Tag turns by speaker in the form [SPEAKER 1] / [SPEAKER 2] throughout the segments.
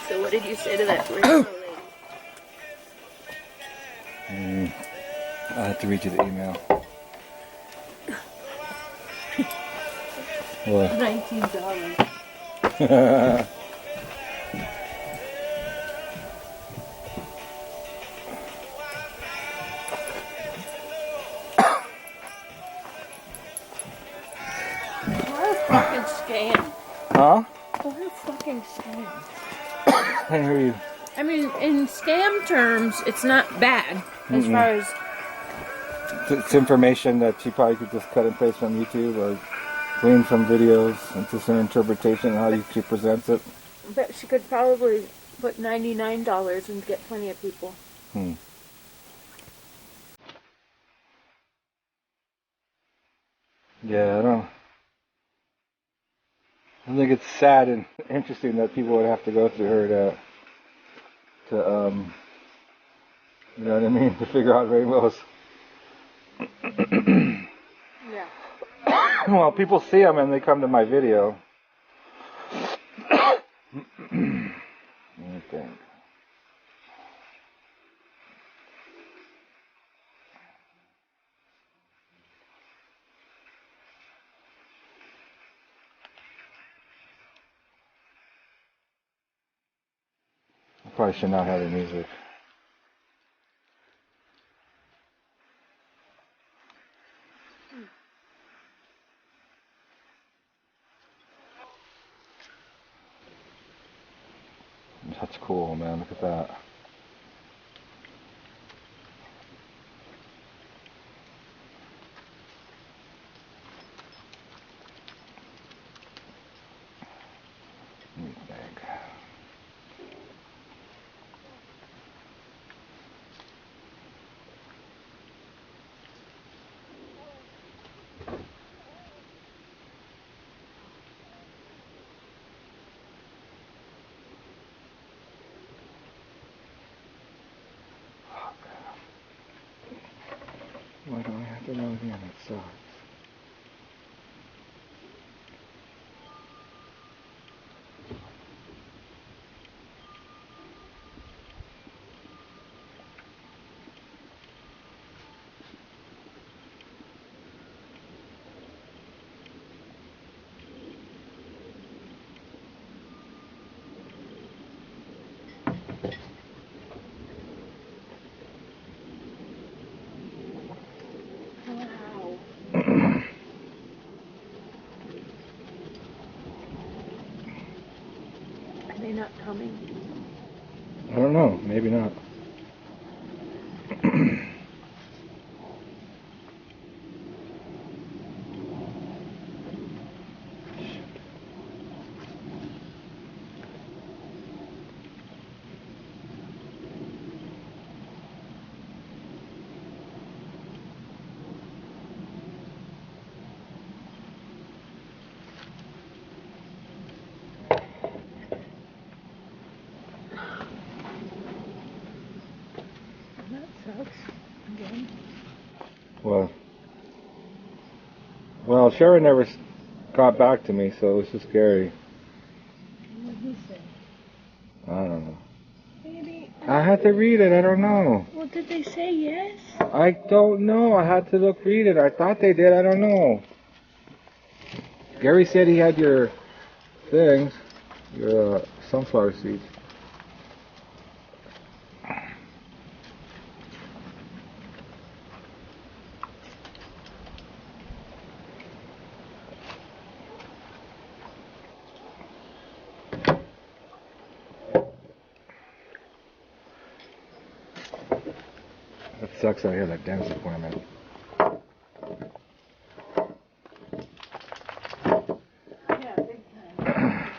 [SPEAKER 1] So what did you say to that rainbow lady?
[SPEAKER 2] I'll have to read you the email. What?
[SPEAKER 1] $19. What a fucking scam.
[SPEAKER 2] Huh?
[SPEAKER 1] What a fucking scam.
[SPEAKER 2] I can't hear you.
[SPEAKER 1] I mean, in scam terms, it's not bad as far as...
[SPEAKER 2] It's information that she probably could just cut and paste from YouTube or glean from videos. It's just an interpretation of how she presents it.
[SPEAKER 1] But she could probably put $99 and get plenty of people.
[SPEAKER 2] Yeah, I think it's sad and interesting that people would have to go through her to you know what I mean, to figure out rainbows.
[SPEAKER 1] Yeah.
[SPEAKER 2] Well, people see them and they come to my video. Let me think. I probably should not have the music. That's cool, man. Look at that. Let me think. Why do I have to log in? It sucks.
[SPEAKER 1] Wow. Are they not coming?
[SPEAKER 2] I don't know. Maybe not.
[SPEAKER 1] That sucks. Again.
[SPEAKER 2] Well, Sharon never got back to me, so it was just Gary.
[SPEAKER 1] What did he say?
[SPEAKER 2] I don't know.
[SPEAKER 1] Maybe.
[SPEAKER 2] I had to read it. I don't know.
[SPEAKER 1] Well, did they say yes?
[SPEAKER 2] I don't know. I had to read it. I thought they did. I don't know. Gary said he had your things, your sunflower seeds. That sucks. I had that dentist appointment.
[SPEAKER 1] Yeah, big time.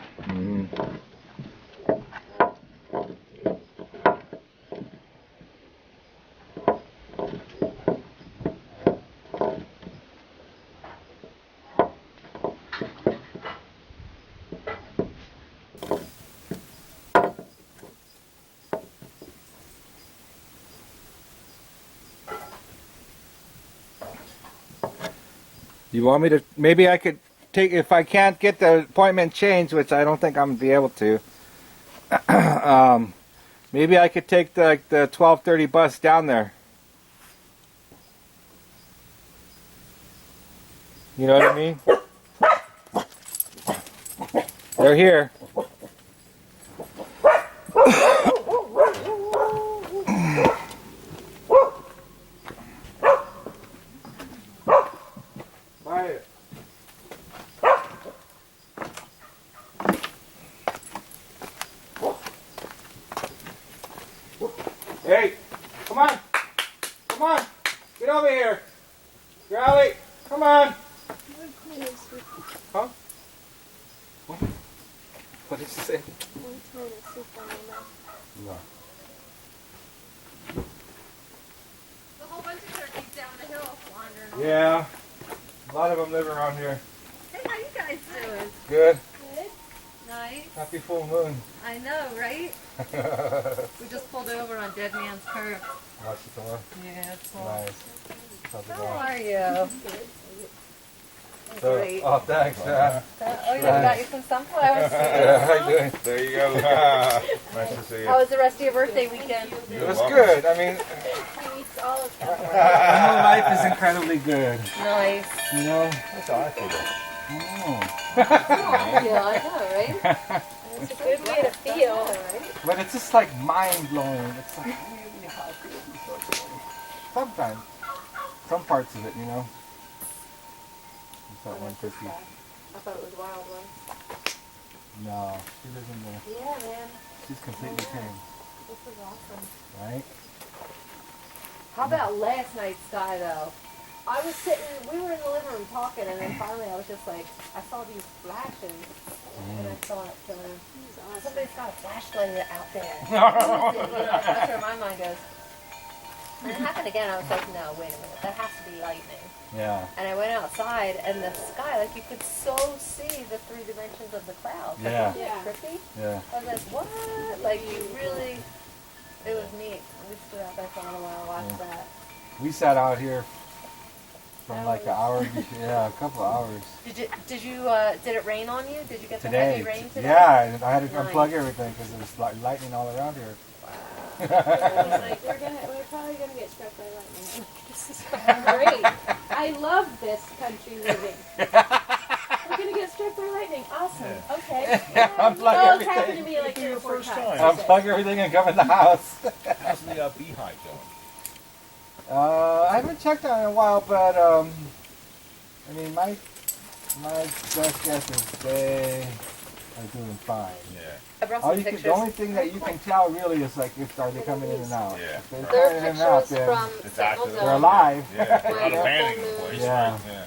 [SPEAKER 2] You want me to? Maybe I could take, if I can't get the appointment changed, which I don't think I'm gonna be able to. Maybe I could take the 12:30 bus down there. You know what I mean? They're here. Quiet. Hey, come on. Come on. Get over here. Growly, come on. Huh? What? What did you say? No.
[SPEAKER 3] A whole bunch of turkeys down the hill wandering around.
[SPEAKER 2] Yeah. A lot of them live around here.
[SPEAKER 3] Hey, how you guys doing?
[SPEAKER 2] Good.
[SPEAKER 3] Good. Nice.
[SPEAKER 2] Happy full moon.
[SPEAKER 3] I know, right? We just pulled over on Dead Man's Curve.
[SPEAKER 2] Watch the door.
[SPEAKER 3] Yeah, it's cool.
[SPEAKER 2] Nice. How's it
[SPEAKER 3] How
[SPEAKER 2] going?
[SPEAKER 3] are you?
[SPEAKER 2] So,
[SPEAKER 3] Great.
[SPEAKER 2] oh, thanks.
[SPEAKER 3] Oh, yeah, got you some sunflower seeds.
[SPEAKER 2] Yeah, how you doing?
[SPEAKER 4] There you go. Nice to see you.
[SPEAKER 3] How was the rest of your birthday weekend?
[SPEAKER 2] It was good. I mean,
[SPEAKER 1] He eats all of them.
[SPEAKER 2] my whole life is incredibly good.
[SPEAKER 3] Nice.
[SPEAKER 2] You know?
[SPEAKER 4] That's how I feel.
[SPEAKER 3] Yeah, I know, right?
[SPEAKER 1] It's a good way to feel.
[SPEAKER 2] But it's just like mind blowing. It's like really hard to be so excited. Sometimes. Some parts of it, you know? It's that one turkey.
[SPEAKER 1] I thought it was wild one.
[SPEAKER 2] No, she doesn't know.
[SPEAKER 3] Yeah, man.
[SPEAKER 2] She's completely tame,
[SPEAKER 3] This is awesome.
[SPEAKER 2] right?
[SPEAKER 3] How about last night's sky, though? I was sitting, we were in the living room talking, and then finally I was just like, I saw these flashes, and I thought, somebody's got a flashlight out there. That's where my mind goes. And it happened again, I was like, no, wait a minute, that has to be lightning.
[SPEAKER 2] Yeah.
[SPEAKER 3] And I went outside, and the sky, like you could so see the 3 dimensions of the clouds. Like,
[SPEAKER 2] Yeah.
[SPEAKER 3] isn't it trippy?
[SPEAKER 2] Yeah.
[SPEAKER 3] I was like, what? Like you really, it was neat. We stood out there for a little while, watched that.
[SPEAKER 2] We sat out here for like an hour, yeah, a couple of hours.
[SPEAKER 3] Did it rain on you? Did you get the heavy rain today?
[SPEAKER 2] Yeah, and I had to
[SPEAKER 3] Nice.
[SPEAKER 2] unplug everything because there was lightning all around here.
[SPEAKER 1] I was like, we're probably gonna get struck by lightning. This is great. I love this country living. We're gonna get struck by lightning. Awesome. Okay.
[SPEAKER 2] Unplug
[SPEAKER 1] Oh, it's happened to
[SPEAKER 2] everything.
[SPEAKER 1] me like 3 or 4
[SPEAKER 4] First
[SPEAKER 1] times.
[SPEAKER 4] time.
[SPEAKER 2] Unplug everything and come in the house.
[SPEAKER 4] How's the beehive going?
[SPEAKER 2] I haven't checked on it in a while, but I mean, my best guess is they are doing fine.
[SPEAKER 4] Yeah.
[SPEAKER 3] I brought
[SPEAKER 2] All
[SPEAKER 3] some
[SPEAKER 2] you can,
[SPEAKER 3] pictures.
[SPEAKER 2] the only thing that you can tell really is like if are they coming in and out.
[SPEAKER 4] Yeah.
[SPEAKER 2] If they're
[SPEAKER 3] There
[SPEAKER 2] coming
[SPEAKER 3] are
[SPEAKER 2] in and out,
[SPEAKER 3] pictures
[SPEAKER 2] then
[SPEAKER 3] from
[SPEAKER 4] It's
[SPEAKER 3] Sentinel
[SPEAKER 4] active.
[SPEAKER 2] they're
[SPEAKER 3] Zone.
[SPEAKER 2] alive.
[SPEAKER 4] Yeah. A lot of
[SPEAKER 3] Where
[SPEAKER 4] panning in
[SPEAKER 3] the
[SPEAKER 4] the place.
[SPEAKER 2] Yeah.
[SPEAKER 4] Right? Yeah.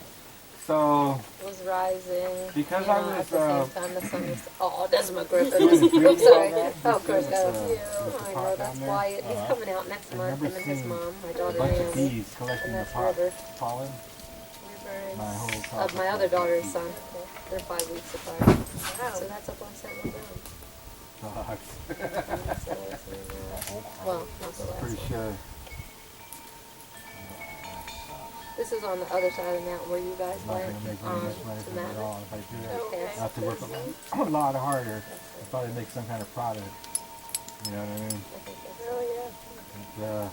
[SPEAKER 2] So
[SPEAKER 3] Was rising.
[SPEAKER 2] Because
[SPEAKER 3] you
[SPEAKER 2] I
[SPEAKER 3] know,
[SPEAKER 2] was,
[SPEAKER 3] at the same time the sun was. Oh, that's my grip.
[SPEAKER 2] doing the
[SPEAKER 3] I'm
[SPEAKER 2] breeding
[SPEAKER 3] sorry.
[SPEAKER 2] program,
[SPEAKER 3] Oh, of course,
[SPEAKER 2] with,
[SPEAKER 3] that
[SPEAKER 2] uh,
[SPEAKER 3] was you.
[SPEAKER 2] with the
[SPEAKER 3] I
[SPEAKER 2] pot
[SPEAKER 3] know, that's
[SPEAKER 2] down there.
[SPEAKER 3] Wyatt. He's coming out next
[SPEAKER 2] I've
[SPEAKER 3] month,
[SPEAKER 2] never
[SPEAKER 3] him and his
[SPEAKER 2] seen
[SPEAKER 3] mom, my
[SPEAKER 2] a
[SPEAKER 3] daughter
[SPEAKER 2] bunch of
[SPEAKER 3] Naomi.
[SPEAKER 2] bees collecting
[SPEAKER 3] And
[SPEAKER 2] the
[SPEAKER 3] that's
[SPEAKER 2] pot
[SPEAKER 3] River.
[SPEAKER 2] pollen. My whole top
[SPEAKER 3] Of my
[SPEAKER 2] is
[SPEAKER 3] other
[SPEAKER 2] full of
[SPEAKER 3] daughter's
[SPEAKER 2] bees.
[SPEAKER 3] son. They're 5 weeks apart. So that's up on Sentinel Zone.
[SPEAKER 2] Dogs.
[SPEAKER 3] That's the last one, well, not the last
[SPEAKER 2] Pretty
[SPEAKER 3] one.
[SPEAKER 2] sure.
[SPEAKER 3] This is on the other side of the mountain where you guys
[SPEAKER 2] I'm not
[SPEAKER 3] went.
[SPEAKER 2] gonna make very much money
[SPEAKER 3] To
[SPEAKER 2] from it at
[SPEAKER 3] Mountain.
[SPEAKER 2] all if I do that.
[SPEAKER 3] Okay.
[SPEAKER 2] I have to work a lot harder. I'll probably make some kind of product. You know what I mean?
[SPEAKER 3] I think that's
[SPEAKER 1] Oh, yeah.
[SPEAKER 2] And,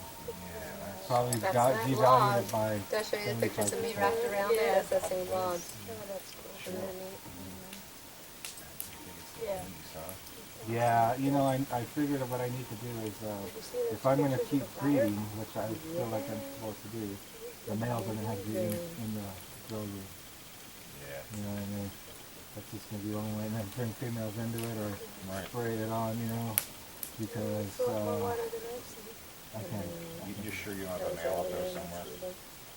[SPEAKER 2] probably
[SPEAKER 3] That's that
[SPEAKER 2] devalued
[SPEAKER 3] log.
[SPEAKER 2] it by.
[SPEAKER 3] Did I show you the pictures of me
[SPEAKER 2] 75%.
[SPEAKER 3] wrapped around there?
[SPEAKER 1] Yeah.
[SPEAKER 3] That's that same log.
[SPEAKER 1] Oh, that's cool.
[SPEAKER 3] Isn't that neat?
[SPEAKER 1] Yeah.
[SPEAKER 2] Yeah, you know, I figured what I need to do is, if I'm going to keep breeding, which I feel like I'm supposed to do, the males are going to have to be in the grow room.
[SPEAKER 4] Yeah.
[SPEAKER 2] You know what I mean? That's just going to be the only way. And then bring females into it or
[SPEAKER 4] Right.
[SPEAKER 2] spray it on, you know, because I can't.
[SPEAKER 4] You're sure you don't have a male up there somewhere?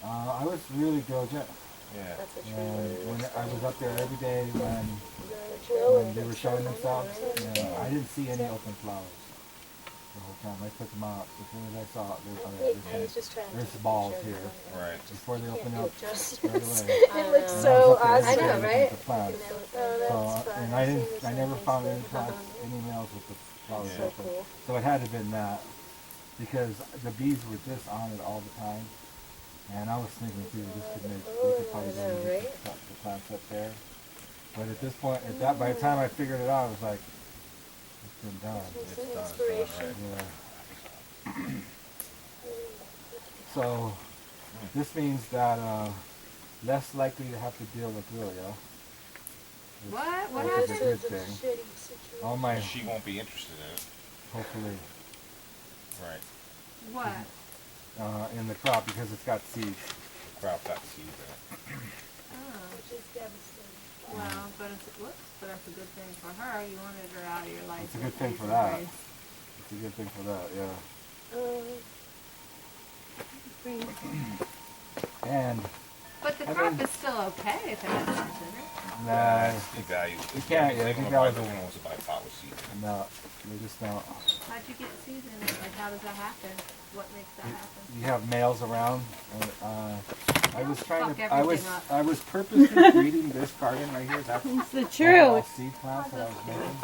[SPEAKER 2] I was really diligent.
[SPEAKER 4] Yeah.
[SPEAKER 3] That's a tree.
[SPEAKER 2] And when I was up there every day when they were showing themselves, you know, I didn't see any open flowers the whole time. I took them out as soon as I saw it.
[SPEAKER 1] He's just trying to
[SPEAKER 2] There's
[SPEAKER 1] take a
[SPEAKER 2] balls
[SPEAKER 1] picture.
[SPEAKER 2] here
[SPEAKER 4] Right.
[SPEAKER 2] before they open up
[SPEAKER 1] Just-
[SPEAKER 2] right away.
[SPEAKER 1] It looks
[SPEAKER 3] I
[SPEAKER 1] so
[SPEAKER 2] I was up
[SPEAKER 3] I
[SPEAKER 2] there every
[SPEAKER 1] awesome.
[SPEAKER 2] day
[SPEAKER 3] know,
[SPEAKER 2] looking
[SPEAKER 3] right?
[SPEAKER 2] at the plants.
[SPEAKER 1] Oh,
[SPEAKER 2] So,
[SPEAKER 1] that's fun.
[SPEAKER 2] and I never found any plants, any males with the flowers
[SPEAKER 4] Yeah.
[SPEAKER 2] open. So it had to have been that because the bees were just on it all the time. And I was thinking, too, this could make, we could probably go and get the plants up there. But at this point, by the time I figured it out, I was like, It's been done.
[SPEAKER 4] It's done, it's done, right?
[SPEAKER 2] Yeah. So this means that less likely to have to deal with Willia.
[SPEAKER 3] What? What
[SPEAKER 2] Which is a
[SPEAKER 3] happened?
[SPEAKER 2] good thing. All my,
[SPEAKER 4] She won't be interested in it.
[SPEAKER 2] hopefully,
[SPEAKER 4] Right.
[SPEAKER 3] What?
[SPEAKER 2] in the crop because it's got seeds.
[SPEAKER 4] The crop got seeds in it.
[SPEAKER 3] Oh. Well, but it's, but that's a good thing for her. You wanted her out of your life.
[SPEAKER 2] It's a good thing for
[SPEAKER 3] Easy
[SPEAKER 2] that.
[SPEAKER 3] grace.
[SPEAKER 2] It's a good thing for that, yeah. And
[SPEAKER 3] But the
[SPEAKER 2] I
[SPEAKER 3] crop
[SPEAKER 2] mean-
[SPEAKER 3] is still okay if it has seeds in it.
[SPEAKER 2] nah,
[SPEAKER 4] He values.
[SPEAKER 2] You can't, yeah,
[SPEAKER 4] They
[SPEAKER 2] if you
[SPEAKER 4] don't buy,
[SPEAKER 2] value-
[SPEAKER 4] no one wants to buy a pot with seeds in it.
[SPEAKER 2] no, they just don't.
[SPEAKER 3] How'd you get seeds in it? Like, how does that happen? What makes that happen?
[SPEAKER 2] You have males around. And, I was trying
[SPEAKER 3] Fuck
[SPEAKER 2] to.
[SPEAKER 3] everything up.
[SPEAKER 2] I was purposely breeding this garden right here. That's
[SPEAKER 1] It's the
[SPEAKER 2] all
[SPEAKER 1] truth.
[SPEAKER 2] seed plants that I was making.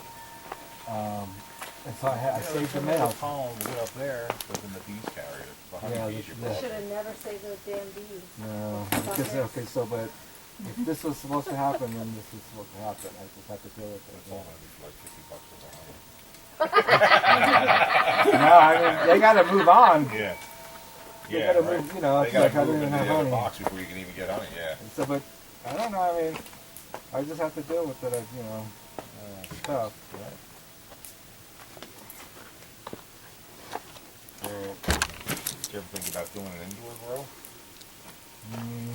[SPEAKER 2] And so I saved the
[SPEAKER 4] male.
[SPEAKER 2] males.
[SPEAKER 4] Pollen way up there, but then the bees carry it. The
[SPEAKER 2] Yeah,
[SPEAKER 4] honeybees,
[SPEAKER 2] the-
[SPEAKER 4] you're
[SPEAKER 3] Should have never saved those damn bees.
[SPEAKER 2] No, because okay, so but if this was supposed to happen, then this is supposed to happen. I just have to deal with
[SPEAKER 4] It's
[SPEAKER 2] it.
[SPEAKER 4] all gonna be for like $50 for the honey.
[SPEAKER 2] No, I mean they gotta move on.
[SPEAKER 4] Yeah.
[SPEAKER 2] They
[SPEAKER 4] Yeah,
[SPEAKER 2] gotta
[SPEAKER 4] right.
[SPEAKER 2] move. You know,
[SPEAKER 4] They
[SPEAKER 2] it's
[SPEAKER 4] gotta
[SPEAKER 2] like I
[SPEAKER 4] move
[SPEAKER 2] don't even
[SPEAKER 4] into
[SPEAKER 2] have
[SPEAKER 4] the other
[SPEAKER 2] honey.
[SPEAKER 4] box before you can even get honey. Yeah.
[SPEAKER 2] So, but I don't know. I mean, I just have to deal with it. You know, stuff.
[SPEAKER 4] Right.
[SPEAKER 2] So,
[SPEAKER 4] Did you ever think about doing an indoor grow?
[SPEAKER 2] mm,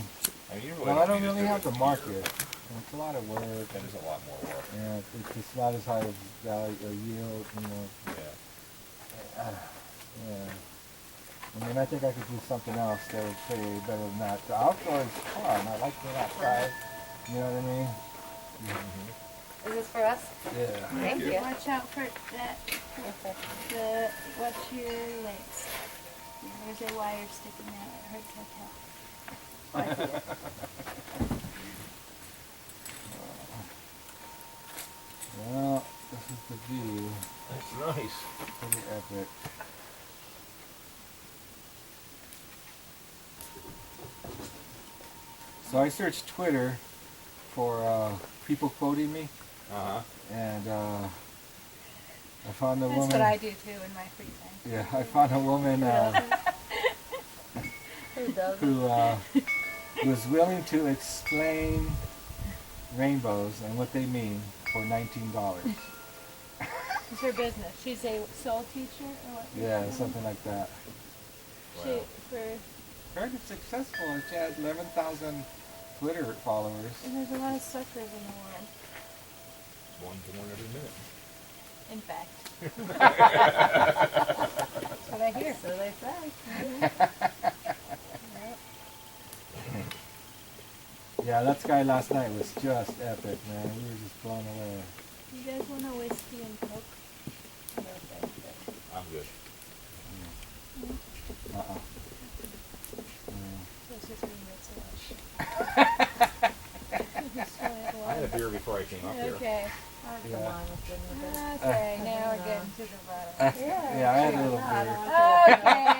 [SPEAKER 4] I mean, you really
[SPEAKER 2] well, I don't
[SPEAKER 4] need to
[SPEAKER 2] really
[SPEAKER 4] do
[SPEAKER 2] have
[SPEAKER 4] it
[SPEAKER 2] the
[SPEAKER 4] here.
[SPEAKER 2] market. And it's a lot of work.
[SPEAKER 4] That
[SPEAKER 2] And,
[SPEAKER 4] is a lot more work.
[SPEAKER 2] yeah, it's just not as high as value or yield. You know.
[SPEAKER 4] Yeah.
[SPEAKER 2] Yeah. I mean, I think I could do something else that would pay better than that. The outdoor is fun. I like being outside. You know what I mean?
[SPEAKER 3] Is this for us?
[SPEAKER 2] Yeah.
[SPEAKER 3] Thank you.
[SPEAKER 1] Watch out for that. Watch your legs. There's a wire sticking out. It hurts like hell.
[SPEAKER 2] Well, this is the view.
[SPEAKER 4] That's nice.
[SPEAKER 2] Pretty epic. So I searched Twitter for people quoting me,
[SPEAKER 4] Uh-huh.
[SPEAKER 2] and I found a
[SPEAKER 1] That's
[SPEAKER 2] woman.
[SPEAKER 1] what I do too in my free time.
[SPEAKER 2] Yeah, I found a woman
[SPEAKER 3] Who does?
[SPEAKER 2] who was willing to explain rainbows and what they mean for $19.
[SPEAKER 1] It's her business. She's a soul teacher or what?
[SPEAKER 2] Yeah, something like that.
[SPEAKER 1] She,
[SPEAKER 4] Wow.
[SPEAKER 1] for,
[SPEAKER 2] Heard it's successful. She has 11,000 Twitter followers.
[SPEAKER 1] and there's a lot of suckers in the world.
[SPEAKER 4] One born every minute.
[SPEAKER 1] In fact. That's what I hear.
[SPEAKER 3] So they say.
[SPEAKER 1] Yep.
[SPEAKER 2] Yeah, that sky last night was just epic, man. We were just blown away.
[SPEAKER 1] You guys want a whiskey and coke?
[SPEAKER 3] No, thank you.
[SPEAKER 4] I'm good.
[SPEAKER 2] Uh-uh.
[SPEAKER 1] So it's just being
[SPEAKER 4] I had a beer before I came up here.
[SPEAKER 1] Okay.
[SPEAKER 3] Come
[SPEAKER 2] Yeah.
[SPEAKER 3] on, let's get into this.
[SPEAKER 1] Okay, now we're getting to the bottom.
[SPEAKER 2] Yeah, I had a little beer.
[SPEAKER 1] Okay.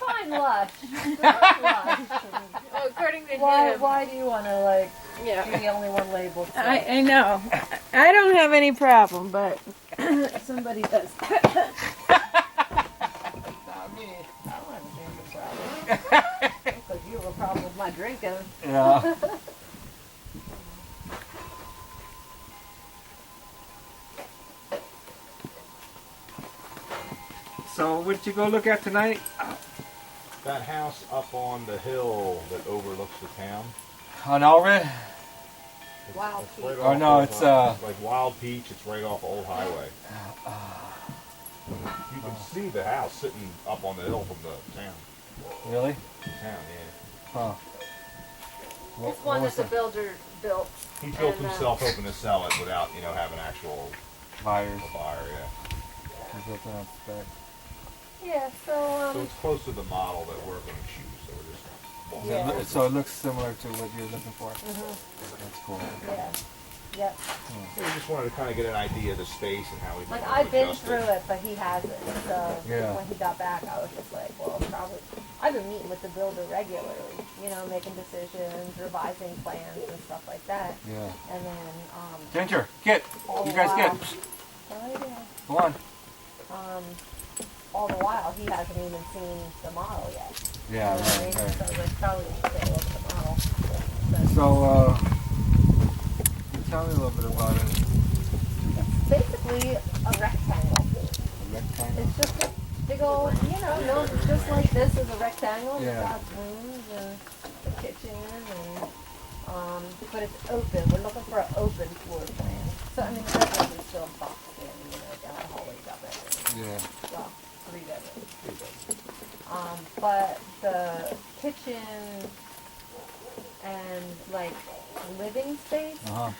[SPEAKER 3] Fine lush. Lush.
[SPEAKER 1] Well, according to
[SPEAKER 3] Why do you want to, like,
[SPEAKER 1] Yeah.
[SPEAKER 3] be the only one labeled? So?
[SPEAKER 1] I know. I don't have any problem, but somebody does.
[SPEAKER 3] Not me. I don't have a drinking problem. Because you have a problem with my drinking.
[SPEAKER 2] Yeah. So, what did you go look at tonight?
[SPEAKER 4] That house up on the hill that overlooks the town.
[SPEAKER 2] On Alred?
[SPEAKER 4] It's,
[SPEAKER 3] Wild
[SPEAKER 4] it's
[SPEAKER 3] Peach.
[SPEAKER 4] right
[SPEAKER 2] Oh,
[SPEAKER 4] off
[SPEAKER 2] no,
[SPEAKER 4] of,
[SPEAKER 2] it's,
[SPEAKER 4] like Wild Peach. It's right off Old Highway. You can see the house sitting up on the hill from the town.
[SPEAKER 2] Really?
[SPEAKER 4] Town, yeah.
[SPEAKER 2] Huh. What,
[SPEAKER 3] It's one
[SPEAKER 2] what was
[SPEAKER 3] that the builder built.
[SPEAKER 4] He built
[SPEAKER 3] And,
[SPEAKER 4] himself hoping to sell it without, having actual
[SPEAKER 2] buyers?
[SPEAKER 4] buyer. Yeah.
[SPEAKER 2] He built it on spec.
[SPEAKER 3] Yeah,
[SPEAKER 4] So
[SPEAKER 3] so,
[SPEAKER 4] it's close to the model that we're going to choose. So we're just.
[SPEAKER 3] Yeah.
[SPEAKER 2] So it looks similar to what you're looking for?
[SPEAKER 3] mhm,
[SPEAKER 2] That's cool.
[SPEAKER 3] yeah. Yep.
[SPEAKER 4] So we just wanted to kind of get an idea of the space and how we
[SPEAKER 3] Like,
[SPEAKER 4] might
[SPEAKER 3] I've been
[SPEAKER 4] adjust
[SPEAKER 3] through it, but he hasn't. So,
[SPEAKER 2] Yeah.
[SPEAKER 3] when he got back, I was just like, well, probably. I've been meeting with the builder regularly, making decisions, revising plans and stuff like that.
[SPEAKER 2] Yeah.
[SPEAKER 3] And then,
[SPEAKER 2] Ginger, get!
[SPEAKER 3] all
[SPEAKER 2] You
[SPEAKER 3] the
[SPEAKER 2] guys
[SPEAKER 3] while,
[SPEAKER 2] get!
[SPEAKER 3] Right there.
[SPEAKER 2] Go on.
[SPEAKER 3] All the while, he hasn't even seen the model yet.
[SPEAKER 2] Yeah,
[SPEAKER 3] You know what I
[SPEAKER 2] right,
[SPEAKER 3] mean?
[SPEAKER 2] right.
[SPEAKER 3] So like, probably should take a look at the model.
[SPEAKER 2] So, tell me a little bit about it.
[SPEAKER 3] It's basically a rectangle.
[SPEAKER 2] A rectangle?
[SPEAKER 3] It's just a big old, no, it's just like this is a rectangle.
[SPEAKER 2] Yeah.
[SPEAKER 3] It's got rooms and the kitchen but it's open. We're looking for an open floor plan. So, I mean, the bedrooms are still boxed in, down the hallway, got bedrooms.
[SPEAKER 2] Yeah.
[SPEAKER 3] Well, 3 bedrooms. But the kitchen and, like, living space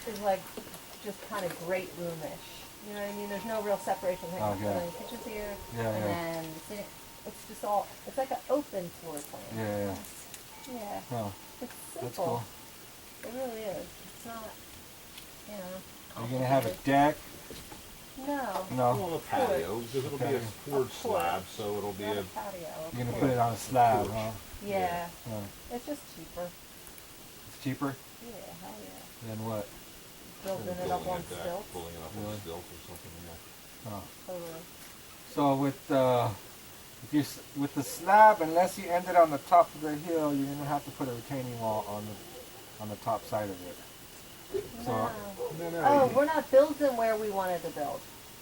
[SPEAKER 3] is, like, just kind of great roomish. You know what I mean? There's no real separation. Like, the kitchen's here, and then the sitting. It's just all, it's like an open floor plan.
[SPEAKER 2] Yeah.
[SPEAKER 3] Yeah.
[SPEAKER 2] Oh,
[SPEAKER 3] It's simple.
[SPEAKER 2] that's cool.
[SPEAKER 3] It really is. It's not,
[SPEAKER 2] Are you gonna have a deck?
[SPEAKER 3] No.
[SPEAKER 2] No.
[SPEAKER 4] Well, a patio, because it'll be a poured slab, so it'll be
[SPEAKER 3] Not
[SPEAKER 4] a.
[SPEAKER 3] a patio.
[SPEAKER 2] You're gonna put it on a slab,
[SPEAKER 4] Porch.
[SPEAKER 2] huh?
[SPEAKER 3] Yeah.
[SPEAKER 2] Oh.
[SPEAKER 3] It's just cheaper.
[SPEAKER 2] It's cheaper
[SPEAKER 3] Yeah, hell yeah.
[SPEAKER 2] than what?
[SPEAKER 3] Building it up on stilts.
[SPEAKER 4] Pulling it up
[SPEAKER 2] Really?
[SPEAKER 4] on stilts or something, yeah.
[SPEAKER 2] Oh.
[SPEAKER 3] Totally.
[SPEAKER 2] So with the slab, unless you end it on the top of the hill, you're gonna have to put a retaining wall on the top side of it. So,
[SPEAKER 3] No. Oh, we're not building where we wanted to build.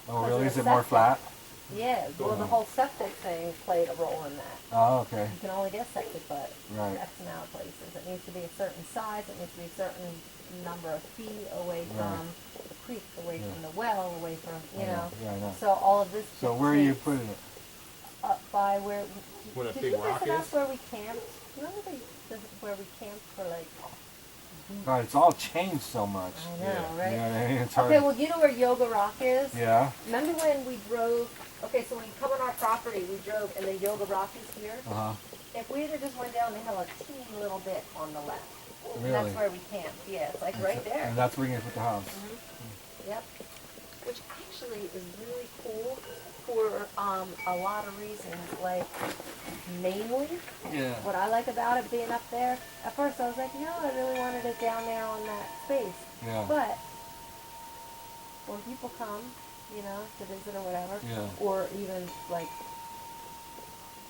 [SPEAKER 2] oh,
[SPEAKER 3] Because
[SPEAKER 2] really?
[SPEAKER 3] of
[SPEAKER 2] Is it
[SPEAKER 3] the
[SPEAKER 2] more
[SPEAKER 3] septic.
[SPEAKER 2] flat?
[SPEAKER 3] Yeah, well, the whole septic thing played a role in that.
[SPEAKER 2] Oh, okay.
[SPEAKER 3] You can only get septic, but
[SPEAKER 2] Right.
[SPEAKER 3] X amount of places. It needs to be a certain size. It needs to be a certain number of feet away from the creek, away from the well, away from,
[SPEAKER 2] Yeah, I know.
[SPEAKER 3] So all of this.
[SPEAKER 2] So where are you
[SPEAKER 3] dictates
[SPEAKER 2] putting it?
[SPEAKER 3] Up by where.
[SPEAKER 4] Where that
[SPEAKER 3] did
[SPEAKER 4] big
[SPEAKER 3] you
[SPEAKER 4] rock
[SPEAKER 3] visit us
[SPEAKER 4] is?
[SPEAKER 3] where we camped? Remember where we camped for like.
[SPEAKER 2] God, it's all changed so much.
[SPEAKER 3] I know,
[SPEAKER 4] Yeah.
[SPEAKER 3] right?
[SPEAKER 2] You know what I mean? It's hard.
[SPEAKER 3] Okay, well, you know where Yoga Rock is?
[SPEAKER 2] Yeah.
[SPEAKER 3] Remember when we drove? Okay, so when you come on our property, we drove, and then Yoga Rock is here.
[SPEAKER 2] Uh huh.
[SPEAKER 3] If we had just went down the hill a teeny little bit on the left,
[SPEAKER 2] Really?
[SPEAKER 3] that's where we camped. Yeah, it's like right there.
[SPEAKER 2] And that's where you're gonna put the house.
[SPEAKER 3] Yep. Which actually is really cool for a lot of reasons. Like, mainly,
[SPEAKER 2] Yeah.
[SPEAKER 3] what I like about it being up there. At first, I was like, no, I really wanted it down there on that space.
[SPEAKER 2] Yeah.
[SPEAKER 3] But when people come, to visit or whatever,
[SPEAKER 2] Yeah.
[SPEAKER 3] or even like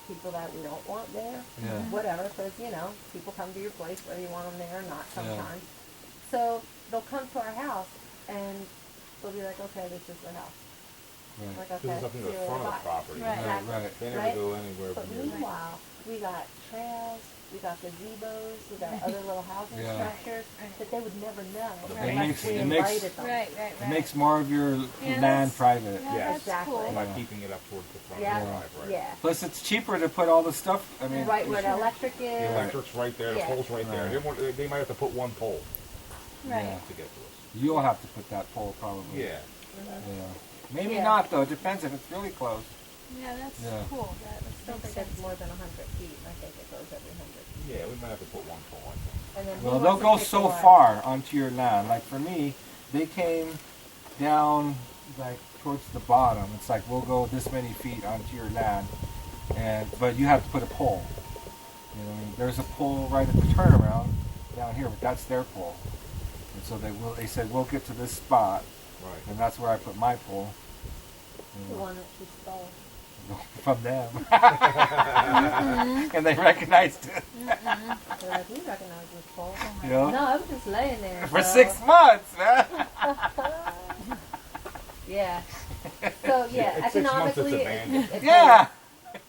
[SPEAKER 3] people that we don't want there,
[SPEAKER 2] Yeah.
[SPEAKER 3] whatever, because people come to your place whether you want them there or not sometimes. So they'll come to our house and they'll be like, okay, this is the house.
[SPEAKER 2] Right.
[SPEAKER 3] Like,
[SPEAKER 4] Because
[SPEAKER 3] okay,
[SPEAKER 4] it's up in the
[SPEAKER 3] see you
[SPEAKER 4] front of
[SPEAKER 3] later,
[SPEAKER 4] the
[SPEAKER 3] bye.
[SPEAKER 4] property.
[SPEAKER 1] Right.
[SPEAKER 2] Right.
[SPEAKER 4] They never
[SPEAKER 3] Right.
[SPEAKER 4] go anywhere
[SPEAKER 3] But
[SPEAKER 4] from here.
[SPEAKER 3] meanwhile, we got trails, we got gazebos, we got other little housing
[SPEAKER 2] Yeah.
[SPEAKER 3] structures that they would never know
[SPEAKER 1] Right.
[SPEAKER 3] unless we
[SPEAKER 2] It makes-
[SPEAKER 3] invited them.
[SPEAKER 1] Right.
[SPEAKER 2] It makes more of your
[SPEAKER 1] Yeah,
[SPEAKER 2] land
[SPEAKER 1] that's-
[SPEAKER 2] private.
[SPEAKER 1] Yeah,
[SPEAKER 4] Yes.
[SPEAKER 1] that's
[SPEAKER 3] Exactly.
[SPEAKER 1] cool.
[SPEAKER 4] By
[SPEAKER 2] Yeah.
[SPEAKER 4] keeping it up towards the front
[SPEAKER 3] Yeah,
[SPEAKER 4] of the driveway.
[SPEAKER 3] yeah.
[SPEAKER 2] Plus, it's cheaper to put all the stuff. I mean,
[SPEAKER 3] Right where the electric is.
[SPEAKER 4] The electric's right there, the
[SPEAKER 3] Yeah.
[SPEAKER 4] pole's right there.
[SPEAKER 2] Right.
[SPEAKER 4] They might have to put one pole
[SPEAKER 1] Right.
[SPEAKER 2] Yeah.
[SPEAKER 4] to get to us.
[SPEAKER 2] You'll have to put that pole probably.
[SPEAKER 4] Yeah.
[SPEAKER 2] Yeah. Maybe
[SPEAKER 3] Yeah.
[SPEAKER 2] not though. It depends if it's really close.
[SPEAKER 1] Yeah, that's
[SPEAKER 2] Yeah.
[SPEAKER 1] cool. That
[SPEAKER 3] I don't
[SPEAKER 1] makes
[SPEAKER 3] think it's
[SPEAKER 1] sense.
[SPEAKER 3] more than 100 feet. I think it goes every 100.
[SPEAKER 4] Yeah, we might have to put one pole, I think.
[SPEAKER 3] And then
[SPEAKER 2] Well, they'll go so far onto your land. Like for me, they came down like towards the bottom. It's like we'll go this many feet onto your land, but you have to put a pole. You know, what I mean? There's a pole right at the turnaround down here, but that's their pole. And so they said we'll get to this spot,
[SPEAKER 4] Right.
[SPEAKER 2] and that's where I put my pole.
[SPEAKER 3] The one that she stole.
[SPEAKER 2] From them. And they recognized it.
[SPEAKER 3] They're like, we recognize this pole.
[SPEAKER 2] You know?
[SPEAKER 3] No, I was just laying there.
[SPEAKER 2] For
[SPEAKER 3] so-
[SPEAKER 2] 6 months, man.
[SPEAKER 3] Yeah. So yeah,
[SPEAKER 4] It's 6 months it's
[SPEAKER 3] economically,
[SPEAKER 4] abandoned.
[SPEAKER 2] Yeah.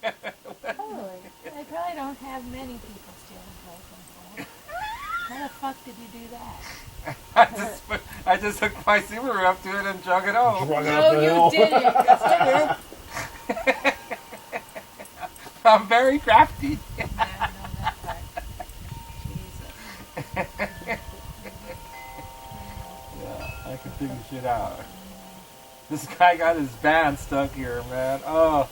[SPEAKER 3] Totally.
[SPEAKER 1] They probably don't have many people stealing poles and poles. How the fuck did you do that?
[SPEAKER 2] I just hooked my Subaru up to it and drug it home.
[SPEAKER 4] Drug it up the hill.
[SPEAKER 1] didn't.
[SPEAKER 2] Yes, I did. I'm very crafty.
[SPEAKER 1] Yeah, I know that part. Jesus.
[SPEAKER 2] Yeah, I can figure shit out. This guy got his van stuck here, man. Oh,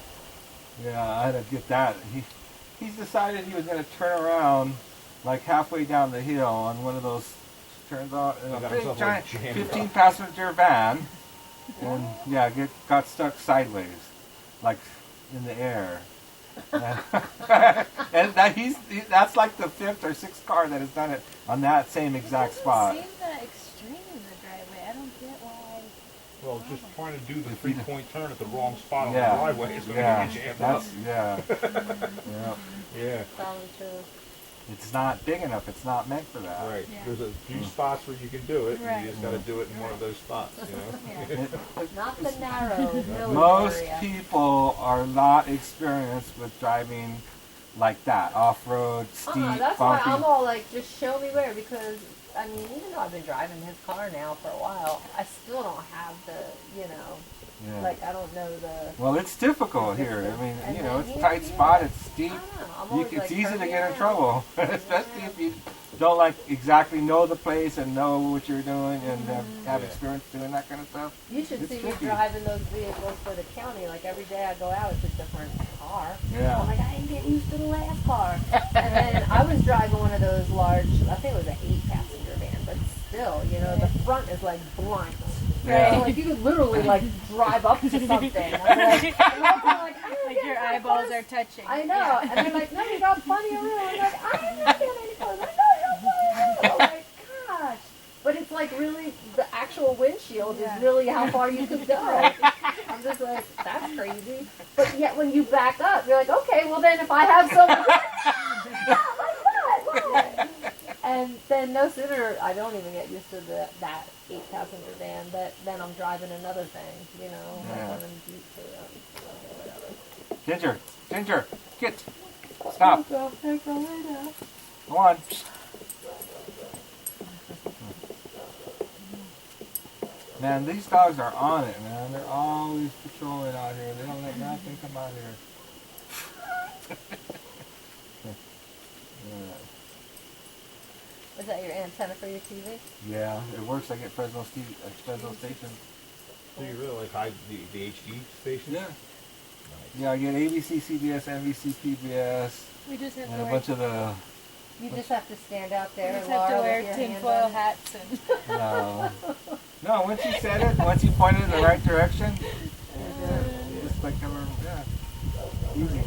[SPEAKER 2] yeah, I had to get that. He's decided he was going to turn around like halfway down the hill on one of those turns out in a
[SPEAKER 4] He got
[SPEAKER 2] big
[SPEAKER 4] himself
[SPEAKER 2] giant
[SPEAKER 4] jammed
[SPEAKER 2] 15 passenger van, and yeah, got stuck sideways, like in the air. And that's like the 5th or 6th car that has done it on that same exact spot.
[SPEAKER 1] It doesn't seem that extreme in the driveway. I don't get why.
[SPEAKER 4] Well, just trying to do the
[SPEAKER 2] If you-
[SPEAKER 4] 3-point turn at the wrong spot on
[SPEAKER 2] Yeah.
[SPEAKER 4] the driveway is going to
[SPEAKER 2] Yeah,
[SPEAKER 4] get you jammed up.
[SPEAKER 2] that's, yeah.
[SPEAKER 4] Yeah,
[SPEAKER 3] Probably true.
[SPEAKER 2] It's not big enough. It's not meant for that.
[SPEAKER 4] right.
[SPEAKER 5] Yeah.
[SPEAKER 4] There's a few spots where you can do it, and
[SPEAKER 5] Right.
[SPEAKER 4] you just got to do it in one of those spots, you know?
[SPEAKER 5] Yeah.
[SPEAKER 3] Not the narrow village
[SPEAKER 2] Most
[SPEAKER 3] area.
[SPEAKER 2] people are not experienced with driving like that, off-road, steep,
[SPEAKER 3] That's why
[SPEAKER 2] bumpy.
[SPEAKER 3] I'm all like, just show me where, because, I mean, even though I've been driving his car now for a while, I still don't have the, you know,
[SPEAKER 2] Yeah.
[SPEAKER 3] like, I don't know the,
[SPEAKER 2] Well, it's difficult here. I mean,
[SPEAKER 3] And
[SPEAKER 2] you know,
[SPEAKER 3] then
[SPEAKER 2] it's a
[SPEAKER 3] you-
[SPEAKER 2] tight
[SPEAKER 3] yeah.
[SPEAKER 2] spot. It's steep.
[SPEAKER 3] I don't know, I'm
[SPEAKER 2] You,
[SPEAKER 3] always
[SPEAKER 2] it's
[SPEAKER 3] like,
[SPEAKER 2] easy
[SPEAKER 3] turn
[SPEAKER 2] to
[SPEAKER 3] me
[SPEAKER 2] get in
[SPEAKER 3] around.
[SPEAKER 2] trouble, especially
[SPEAKER 3] Yeah.
[SPEAKER 2] if you don't like exactly know the place and know what you're doing and have
[SPEAKER 4] Yeah.
[SPEAKER 2] experience doing that kind of stuff.
[SPEAKER 3] You should
[SPEAKER 2] It's
[SPEAKER 3] see
[SPEAKER 2] tricky.
[SPEAKER 3] me driving those vehicles for the county. Like every day I go out, it's a different car.
[SPEAKER 2] Yeah.
[SPEAKER 3] I'm like, I ain't getting used to the last car. And then I was driving one of those large, I think it was an 8-passenger van, but still, you know, the front is like blunt.
[SPEAKER 2] Yeah.
[SPEAKER 3] So like you could literally like drive up to something. I'm like, and I'm like, I don't
[SPEAKER 5] Like
[SPEAKER 3] get
[SPEAKER 5] your
[SPEAKER 3] that
[SPEAKER 5] eyeballs
[SPEAKER 3] close.
[SPEAKER 5] are touching.
[SPEAKER 3] I know. And they're like, no, you got plenty of room. I'm like, I'm not getting any closer. I know you're fine. Oh my gosh. But it's like really, the actual windshield
[SPEAKER 5] Yeah.
[SPEAKER 3] is really how far you could go. I'm just like, that's crazy. But yet when you back up, you're like, okay, well then if I have some, what? And then no sooner, I don't even get used to that 8-passenger van, but then I'm driving another thing, you know,
[SPEAKER 2] Yeah.
[SPEAKER 3] like one of them Jeeps or whatever.
[SPEAKER 2] Ginger, get. Stop.
[SPEAKER 3] Go right now.
[SPEAKER 2] Come on. Man, these dogs are on it, man. They're always patrolling out here. They don't let nothing come out here.
[SPEAKER 3] Is that your antenna for your TV?
[SPEAKER 2] Yeah, it works. I get Fresno station.
[SPEAKER 4] Do you really like hide the HD station?
[SPEAKER 2] Yeah. Yeah, I get ABC, CBS, NBC, PBS,
[SPEAKER 5] We just have
[SPEAKER 2] and
[SPEAKER 5] to
[SPEAKER 2] a
[SPEAKER 5] wear,
[SPEAKER 2] bunch of the.
[SPEAKER 3] You just have to stand out
[SPEAKER 5] we
[SPEAKER 3] there
[SPEAKER 5] just
[SPEAKER 3] and
[SPEAKER 5] have to
[SPEAKER 3] Laura
[SPEAKER 5] wear
[SPEAKER 3] with your hand
[SPEAKER 5] tinfoil
[SPEAKER 3] up.
[SPEAKER 5] hats and
[SPEAKER 2] No, once you said it, once you pointed in the right direction, just like come around, yeah, easy.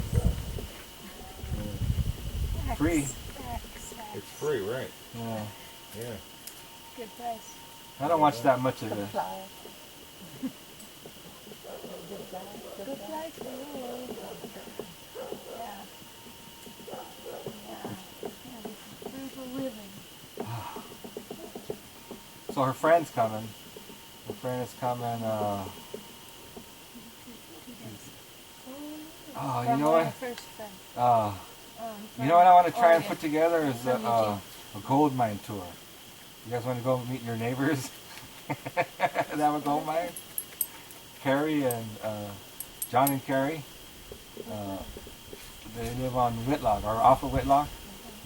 [SPEAKER 2] Free.
[SPEAKER 4] It's free, right?
[SPEAKER 2] Yeah.
[SPEAKER 4] Yeah.
[SPEAKER 5] Good price.
[SPEAKER 2] I don't watch that much of it.
[SPEAKER 3] Supply.
[SPEAKER 5] Good price for you. Yeah. Yeah. Food for living.
[SPEAKER 2] So her friend's coming. Her friend is coming. Oh, you know
[SPEAKER 5] My
[SPEAKER 2] what?
[SPEAKER 5] first friend.
[SPEAKER 2] You know what I want to try and
[SPEAKER 5] yeah.
[SPEAKER 2] put together is
[SPEAKER 5] From
[SPEAKER 2] a gold mine tour. You guys want to go meet your neighbors? and have a gold mine? Carrie and John and Carrie, they live on Whitlock, or off of Whitlock.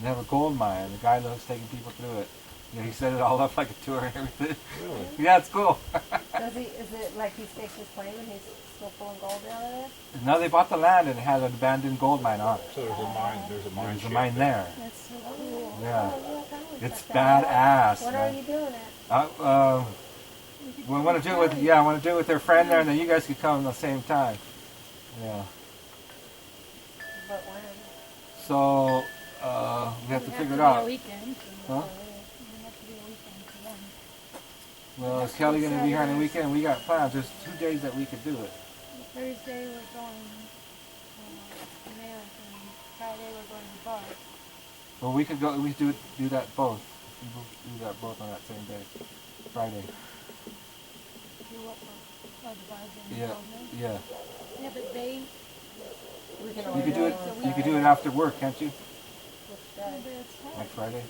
[SPEAKER 2] They have a gold mine. The guy loves taking people through it. You know, he set it all up like a tour and everything.
[SPEAKER 4] Really?
[SPEAKER 2] Yeah, it's cool.
[SPEAKER 3] Is it like he stakes his claim and he's still pulling gold out of there?
[SPEAKER 2] No, they bought the land and it had an abandoned gold mine on it.
[SPEAKER 4] So there's a mine. There's a mine.
[SPEAKER 2] There's a
[SPEAKER 4] shaft
[SPEAKER 2] mine there.
[SPEAKER 5] That's so cool.
[SPEAKER 2] Yeah.
[SPEAKER 3] Oh, yeah, I wanna
[SPEAKER 2] It's
[SPEAKER 3] check that out.
[SPEAKER 2] badass,
[SPEAKER 3] When
[SPEAKER 2] man.
[SPEAKER 3] are you doing it?
[SPEAKER 2] We want to do it with, I want to do it with their friend there, and then you guys could come at the same time. Yeah.
[SPEAKER 3] But when?
[SPEAKER 2] So we have to figure it out.
[SPEAKER 5] A weekend.
[SPEAKER 2] Huh?
[SPEAKER 5] It have to be a weekend for them.
[SPEAKER 2] Well, is Kelly going to be here on the weekend? We got plans. There's 2 days that we could do it.
[SPEAKER 5] Thursday we're going to America. Friday we're going to bar.
[SPEAKER 2] Well, we could go. We do that both. We could do that both on that same day, Friday.
[SPEAKER 5] Do what? Oh, the bars and
[SPEAKER 2] Yeah,
[SPEAKER 5] the Golden.
[SPEAKER 2] yeah.
[SPEAKER 5] Yeah, but they.
[SPEAKER 3] We can
[SPEAKER 2] You
[SPEAKER 3] only
[SPEAKER 2] could do it.
[SPEAKER 3] on
[SPEAKER 2] You could do it
[SPEAKER 3] Friday.
[SPEAKER 2] after work, can't you?
[SPEAKER 3] Which
[SPEAKER 5] Yeah,
[SPEAKER 3] day?
[SPEAKER 5] but it's hard.
[SPEAKER 2] Like Friday.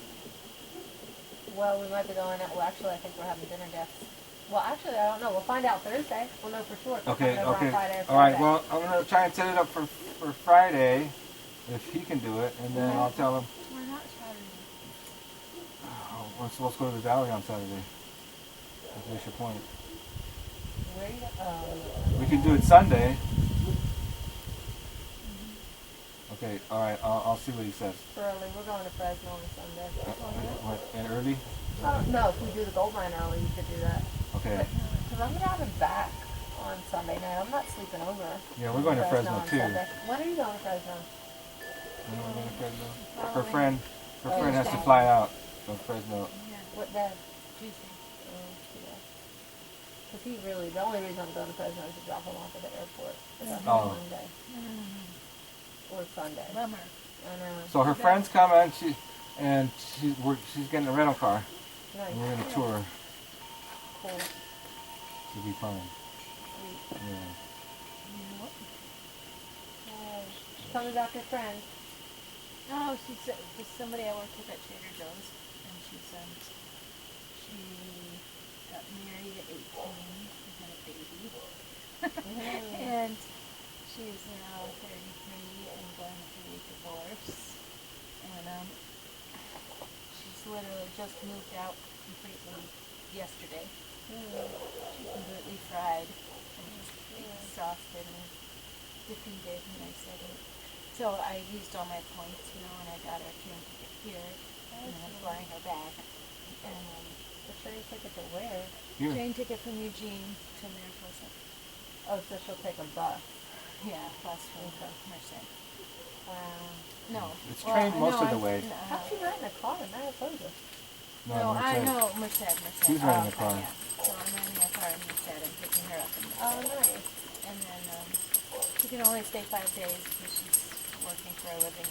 [SPEAKER 3] Well, we might be going out. Well, actually, I think we're having dinner guests. Well, actually, I don't know. We'll find out Thursday. We'll know for sure. if we're
[SPEAKER 2] Okay.
[SPEAKER 3] coming over on
[SPEAKER 2] Okay.
[SPEAKER 3] Friday or
[SPEAKER 2] All right.
[SPEAKER 3] Saturday.
[SPEAKER 2] Well, I'm gonna try and set it up for Friday, if he can do it, and then I'll tell him.
[SPEAKER 5] Why not Saturday?
[SPEAKER 2] Oh, we're supposed to go to the valley on Saturday. That's Bishop Point.
[SPEAKER 3] Where you? Oh,
[SPEAKER 2] We can do it Sunday. Okay, all right. I'll see what he says.
[SPEAKER 3] early. We're going to Fresno on Sunday.
[SPEAKER 2] What, and early?
[SPEAKER 3] No, if we do the gold mine early, you could do that.
[SPEAKER 2] Okay.
[SPEAKER 3] Because I'm driving back on Sunday night. I'm not sleeping over.
[SPEAKER 2] Yeah, we're going to Fresno
[SPEAKER 3] on
[SPEAKER 2] too.
[SPEAKER 3] Sunday. When are you going to Fresno?
[SPEAKER 2] When are we going to Fresno? Her
[SPEAKER 5] Following
[SPEAKER 2] friend has to
[SPEAKER 3] Tuesday.
[SPEAKER 2] fly out from Fresno.
[SPEAKER 5] Yeah,
[SPEAKER 3] What day?
[SPEAKER 5] Tuesday.
[SPEAKER 3] Oh, yeah. Because he really, the only reason I'm going to Fresno is to drop him off at the airport. But that's
[SPEAKER 2] Oh.
[SPEAKER 3] Monday. Or Sunday.
[SPEAKER 5] Bummer.
[SPEAKER 3] I know.
[SPEAKER 2] So her friends come in, she's getting a rental car.
[SPEAKER 3] Nice.
[SPEAKER 2] And we're gonna tour her.
[SPEAKER 3] Cool.
[SPEAKER 2] It'll be fun. Yeah.
[SPEAKER 3] Tell me about your friend.
[SPEAKER 5] Oh, she's just somebody I worked with at Trader Joe's, and she got married at 18 and had a baby, and she's now 33 and going through a divorce, and she's literally just moved out completely yesterday. She's completely fried and just exhausted and defeated, and I said, so I used all my points, and I got her a train ticket here, and I'm flying her back. And
[SPEAKER 3] The train ticket to where?
[SPEAKER 2] Here.
[SPEAKER 5] train ticket from Eugene to Mariposa.
[SPEAKER 3] Oh, so she'll take a bus.
[SPEAKER 5] Yeah, bus from Merced. No.
[SPEAKER 2] It's trained most of the way.
[SPEAKER 3] How's she renting a car in Mariposa?
[SPEAKER 5] No,
[SPEAKER 2] Merced.
[SPEAKER 5] I know Merced.
[SPEAKER 2] She's renting a car.
[SPEAKER 5] Yeah. So I'm renting a car in Merced and picking her up in Merced.
[SPEAKER 3] Oh, nice.
[SPEAKER 5] And then she can only stay 5 days because she's working for a living.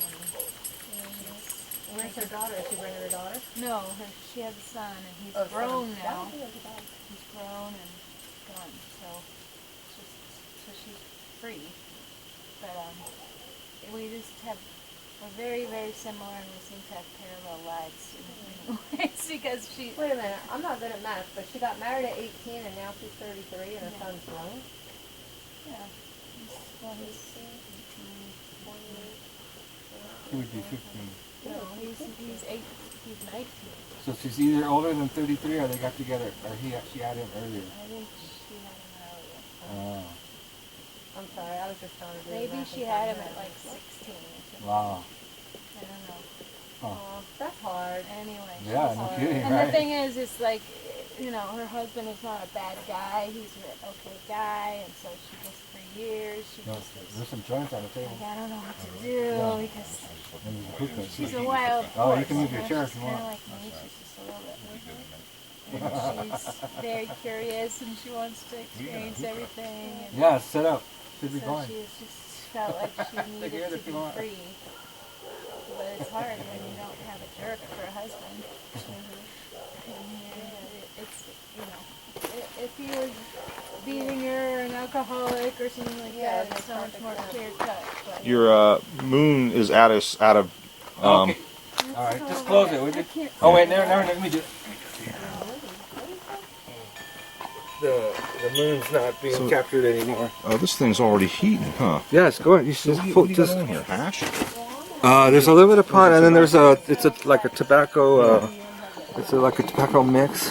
[SPEAKER 3] Where's her daughter? Is she bringing her daughter?
[SPEAKER 5] No, she has a son, and he's
[SPEAKER 3] Oh,
[SPEAKER 5] grown
[SPEAKER 3] son.
[SPEAKER 5] now.
[SPEAKER 3] That was a daughter.
[SPEAKER 5] He's grown and gone, so she's free. But we just we're very, very similar, and we seem to have parallel lives in many ways because she.
[SPEAKER 3] Wait a minute. I'm not good at math, but she got married at 18 and now she's 33 and her son's grown?
[SPEAKER 5] Yeah. He's 18.
[SPEAKER 2] He would be 15.
[SPEAKER 5] No, he's 8. He's 19.
[SPEAKER 2] So she's either older than 33 or they got together, or she had him earlier.
[SPEAKER 5] I think she had him earlier.
[SPEAKER 2] Oh.
[SPEAKER 3] I'm sorry. I was just trying to do the
[SPEAKER 5] Maybe
[SPEAKER 3] math
[SPEAKER 5] she
[SPEAKER 3] in
[SPEAKER 5] had
[SPEAKER 3] my
[SPEAKER 5] him
[SPEAKER 3] head.
[SPEAKER 5] at like 16 or something.
[SPEAKER 2] Wow.
[SPEAKER 5] I don't know.
[SPEAKER 3] Aw, that's hard.
[SPEAKER 5] Anyway.
[SPEAKER 2] Yeah,
[SPEAKER 5] she's
[SPEAKER 2] no
[SPEAKER 5] hard.
[SPEAKER 2] kidding,
[SPEAKER 5] And
[SPEAKER 2] right?
[SPEAKER 5] the thing is, it's like, her husband is not a bad guy. He's an okay guy, and so she just for years she
[SPEAKER 2] No,
[SPEAKER 5] just was
[SPEAKER 2] there's some joints on the table.
[SPEAKER 5] like, I don't know what to do
[SPEAKER 2] Yeah.
[SPEAKER 5] because
[SPEAKER 2] And there's a hookah.
[SPEAKER 5] she's a wild
[SPEAKER 2] Oh, you
[SPEAKER 5] horse.
[SPEAKER 2] can move your chair if
[SPEAKER 5] She's
[SPEAKER 2] you
[SPEAKER 5] kind of
[SPEAKER 2] want.
[SPEAKER 5] like me. She's just a little bit. And she's very curious, and she wants to experience everything. And
[SPEAKER 2] Yeah, it's set up. Should be
[SPEAKER 5] so
[SPEAKER 2] going.
[SPEAKER 5] she just felt like she
[SPEAKER 2] Take
[SPEAKER 5] needed
[SPEAKER 2] it
[SPEAKER 5] to
[SPEAKER 2] if you
[SPEAKER 5] be
[SPEAKER 2] want.
[SPEAKER 5] free. But it's hard when you don't have a jerk for a husband. If he was beating her or an alcoholic or something like that, it's so much more clear cut. But
[SPEAKER 4] Your moon is out of.
[SPEAKER 2] Okay. All right, just close it, would you? Oh wait, never, let me do it. The moon's not being captured anymore.
[SPEAKER 4] Oh, this thing's already heating, huh?
[SPEAKER 2] Yes, go ahead. You should
[SPEAKER 4] What do you got on here? Hash?
[SPEAKER 2] There's a little bit of pot, and then there's like a tobacco. It's like a tobacco mix.